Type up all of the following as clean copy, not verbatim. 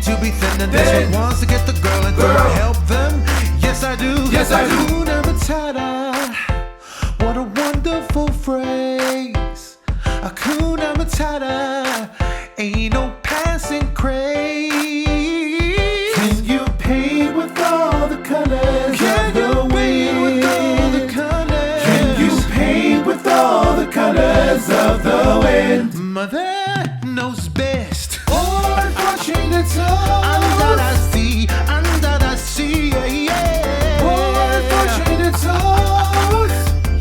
to be thin, and this one wants to get the girl, and do I help them? Yes I do. Yes I do. Hakuna Matata, what a wonderful phrase. Hakuna Matata, ain't no passing craze. Can you paint with all the colors Can of the you paint wind? with all the colors? Can you paint with all the colors of the wind? Mother knows best. Unfortunate Under the souls. sea, under the sea, yeah, yeah. Unfortunate souls.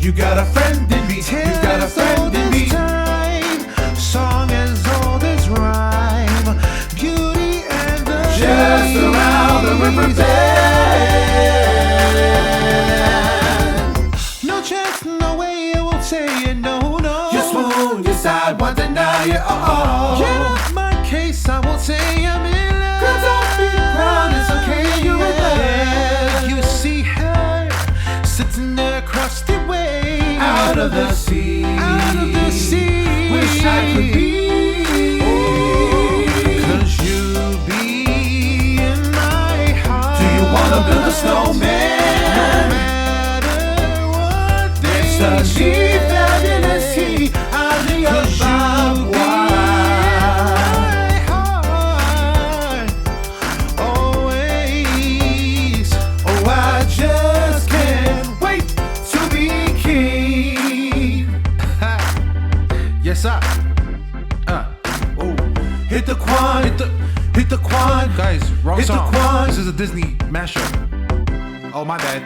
You got a friend in me. You got a friend in me. Time, song as old as rhyme, beauty and the Just around the river bend. No chance, no way, I won't say it, no, no. You swoon, you sigh, won't deny it. Oh, Yeah, my case, I won't say I'm in love. 'Cause don't be proud, it's okay, you're in love. You see her sitting there across the way, Out of the sea, out of the sea. wish I could be. 'Cause you be in my heart. Do you wanna build a No snowman? matter what they It's a she fabulous he, I'll be a 'Cause you barbed be wire. in my heart, always. Oh, I just can't wait to be king. Yes, sir. Oh, hit the quan, hit the quan. Guys, wrong Hit the song. quan. This is a Disney mashup. Oh, my bad.